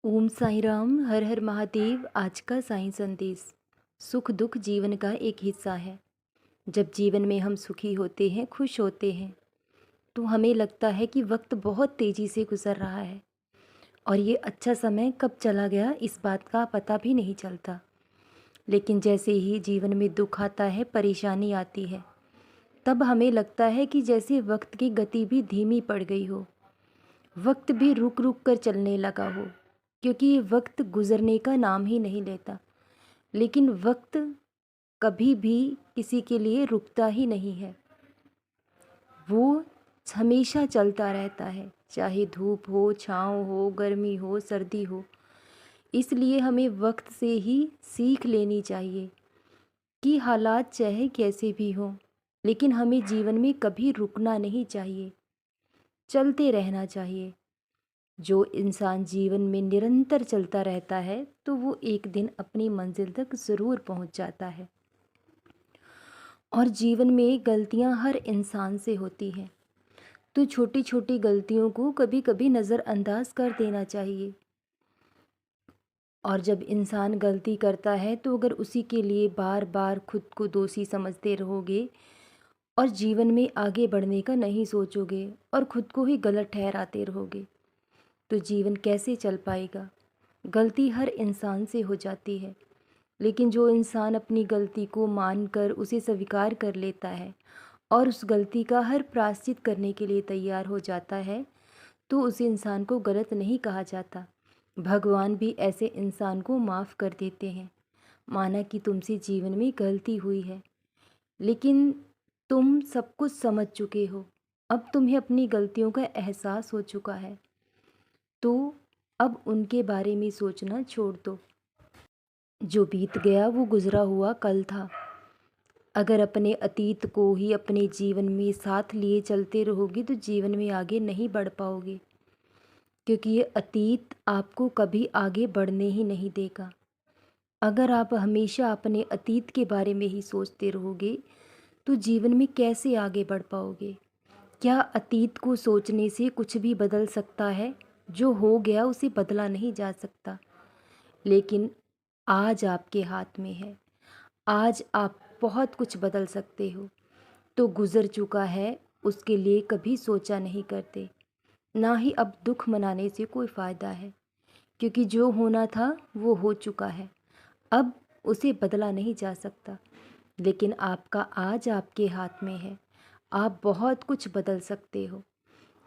ओम साई राम। हर हर महादेव। आज का साई संदेश। सुख दुख जीवन का एक हिस्सा है। जब जीवन में हम सुखी होते हैं, खुश होते हैं, तो हमें लगता है कि वक्त बहुत तेज़ी से गुजर रहा है और ये अच्छा समय कब चला गया इस बात का पता भी नहीं चलता। लेकिन जैसे ही जीवन में दुख आता है, परेशानी आती है, तब हमें लगता है कि जैसे वक्त की गति भी धीमी पड़ गई हो, वक्त भी रुक रुक कर चलने लगा हो, क्योंकि ये वक्त गुज़रने का नाम ही नहीं लेता। लेकिन वक्त कभी भी किसी के लिए रुकता ही नहीं है, वो हमेशा चलता रहता है, चाहे धूप हो, छाँव हो, गर्मी हो, सर्दी हो। इसलिए हमें वक्त से ही सीख लेनी चाहिए कि हालात चाहे कैसे भी हों, लेकिन हमें जीवन में कभी रुकना नहीं चाहिए, चलते रहना चाहिए। जो इंसान जीवन में निरंतर चलता रहता है, तो वो एक दिन अपनी मंजिल तक ज़रूर पहुंच जाता है। और जीवन में गलतियां हर इंसान से होती हैं, तो छोटी छोटी गलतियों को कभी कभी नज़रअंदाज कर देना चाहिए। और जब इंसान गलती करता है, तो अगर उसी के लिए बार बार खुद को दोषी समझते रहोगे और जीवन में आगे बढ़ने का नहीं सोचोगे और खुद को ही गलत ठहराते रहोगे, तो जीवन कैसे चल पाएगा। गलती हर इंसान से हो जाती है, लेकिन जो इंसान अपनी गलती को मानकर उसे स्वीकार कर लेता है और उस गलती का हर प्रायश्चित करने के लिए तैयार हो जाता है, तो उस इंसान को गलत नहीं कहा जाता। भगवान भी ऐसे इंसान को माफ़ कर देते हैं। माना कि तुमसे जीवन में गलती हुई है, लेकिन तुम सब कुछ समझ चुके हो, अब तुम्हें अपनी गलतियों का एहसास हो चुका है, तो अब उनके बारे में सोचना छोड़ दो। जो बीत गया वो गुजरा हुआ कल था। अगर अपने अतीत को ही अपने जीवन में साथ लिए चलते रहोगे, तो जीवन में आगे नहीं बढ़ पाओगे, क्योंकि ये अतीत आपको कभी आगे बढ़ने ही नहीं देगा। अगर आप हमेशा अपने अतीत के बारे में ही सोचते रहोगे, तो जीवन में कैसे आगे बढ़ पाओगे। क्या अतीत को सोचने से कुछ भी बदल सकता है? जो हो गया उसे बदला नहीं जा सकता, लेकिन आज आपके हाथ में है। आज आप बहुत कुछ बदल सकते हो। तो गुज़र चुका है, उसके लिए कभी सोचा नहीं करते, ना ही अब दुख मनाने से कोई फ़ायदा है, क्योंकि जो होना था वो हो चुका है, अब उसे बदला नहीं जा सकता। लेकिन आपका आज आपके हाथ में है, आप बहुत कुछ बदल सकते हो।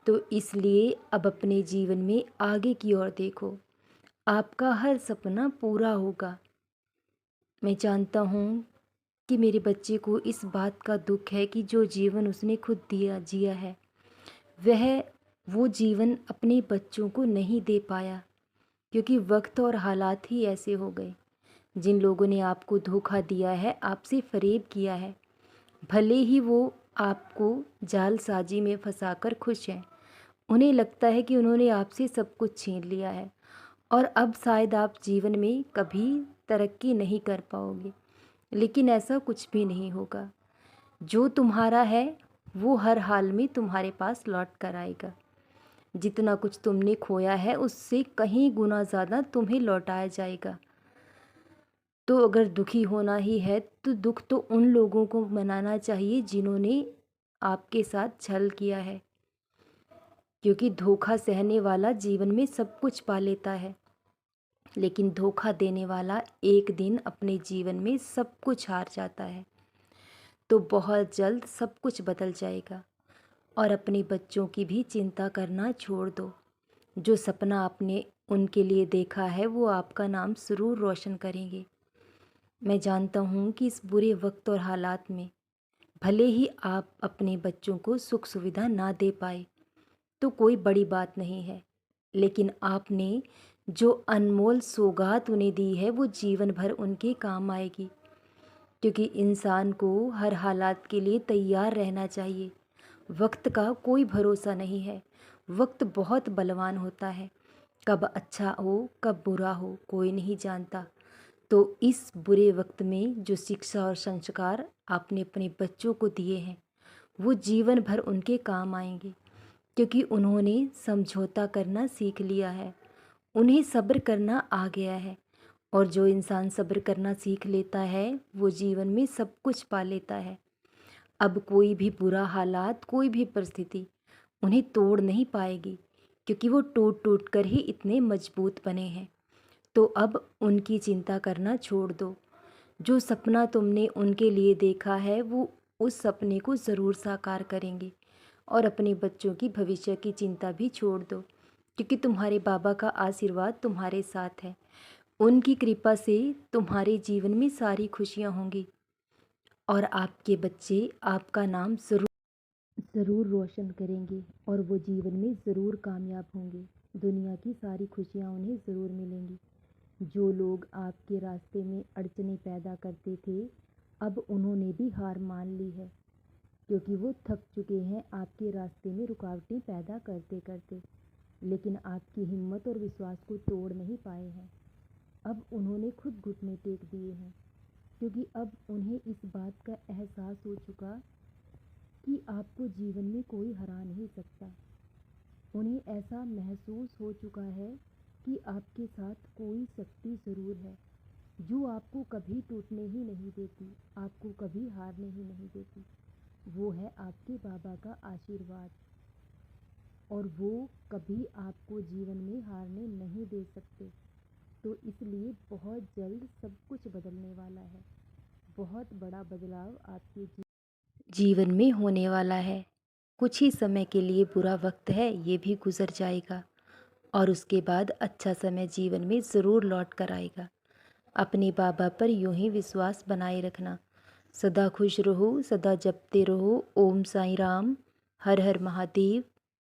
तो इसलिए अब अपने जीवन में आगे की ओर देखो, आपका हर सपना पूरा होगा। मैं जानता हूँ कि मेरे बच्चे को इस बात का दुख है कि जो जीवन उसने खुद जिया है, वह वो जीवन अपने बच्चों को नहीं दे पाया, क्योंकि वक्त और हालात ही ऐसे हो गए। जिन लोगों ने आपको धोखा दिया है, आपसे फ़रेब किया है, भले ही वो आपको जालसाजी में फंसाकर खुश हैं, उन्हें लगता है कि उन्होंने आपसे सब कुछ छीन लिया है और अब शायद आप जीवन में कभी तरक्की नहीं कर पाओगे। लेकिन ऐसा कुछ भी नहीं होगा। जो तुम्हारा है वो हर हाल में तुम्हारे पास लौट कर आएगा। जितना कुछ तुमने खोया है, उससे कहीं गुना ज़्यादा तुम्हें लौटाया जाएगा। तो अगर दुखी होना ही है, तो दुख तो उन लोगों को मनाना चाहिए जिन्होंने आपके साथ छल किया है, क्योंकि धोखा सहने वाला जीवन में सब कुछ पा लेता है, लेकिन धोखा देने वाला एक दिन अपने जीवन में सब कुछ हार जाता है। तो बहुत जल्द सब कुछ बदल जाएगा। और अपने बच्चों की भी चिंता करना छोड़ दो। जो सपना आपने उनके लिए देखा है, वो आपका नाम ज़रूर रोशन करेंगे। मैं जानता हूँ कि इस बुरे वक्त और हालात में भले ही आप अपने बच्चों को सुख सुविधा ना दे पाए, तो कोई बड़ी बात नहीं है, लेकिन आपने जो अनमोल सौगात उन्हें दी है, वो जीवन भर उनके काम आएगी। क्योंकि इंसान को हर हालात के लिए तैयार रहना चाहिए। वक्त का कोई भरोसा नहीं है। वक्त बहुत बलवान होता है, कब अच्छा हो कब बुरा हो कोई नहीं जानता। तो इस बुरे वक्त में जो शिक्षा और संस्कार आपने अपने बच्चों को दिए हैं, वो जीवन भर उनके काम आएंगे, क्योंकि उन्होंने समझौता करना सीख लिया है। उन्हें सब्र करना आ गया है। और जो इंसान सब्र करना सीख लेता है वो जीवन में सब कुछ पा लेता है। अब कोई भी बुरा हालात, कोई भी परिस्थिति उन्हें तोड़ नहीं पाएगी, क्योंकि वो टूट टूट कर ही इतने मजबूत बने हैं। तो अब उनकी चिंता करना छोड़ दो। जो सपना तुमने उनके लिए देखा है वो उस सपने को ज़रूर साकार करेंगे। और अपने बच्चों की भविष्य की चिंता भी छोड़ दो, क्योंकि तुम्हारे बाबा का आशीर्वाद तुम्हारे साथ है। उनकी कृपा से तुम्हारे जीवन में सारी खुशियाँ होंगी और आपके बच्चे आपका नाम ज़रूर रोशन करेंगे और वो जीवन में ज़रूर कामयाब होंगे। दुनिया की सारी खुशियाँ उन्हें ज़रूर मिलेंगी। जो लोग आपके रास्ते में अड़चनें पैदा करते थे, अब उन्होंने भी हार मान ली है, क्योंकि वो थक चुके हैं आपके रास्ते में रुकावटें पैदा करते करते। लेकिन आपकी हिम्मत और विश्वास को तोड़ नहीं पाए हैं। अब उन्होंने खुद घुटने टेक दिए हैं, क्योंकि अब उन्हें इस बात का एहसास हो चुका कि आपको जीवन में कोई हरा नहीं सकता। उन्हें ऐसा महसूस हो चुका है कि आपके साथ कोई शक्ति ज़रूर है, जो आपको कभी टूटने ही नहीं देती, आपको कभी हारने ही नहीं देती। वो है आपके बाबा का आशीर्वाद, और वो कभी आपको जीवन में हारने नहीं दे सकते। तो इसलिए बहुत जल्द सब कुछ बदलने वाला है। बहुत बड़ा बदलाव आपके जीवन में होने वाला है। कुछ ही समय के लिए बुरा वक्त है, ये भी गुजर जाएगा और उसके बाद अच्छा समय जीवन में ज़रूर लौट कर आएगा। अपने बाबा पर यूं ही विश्वास बनाए रखना। सदा खुश रहो, सदा जपते रहो ओम साईं राम, हर हर महादेव।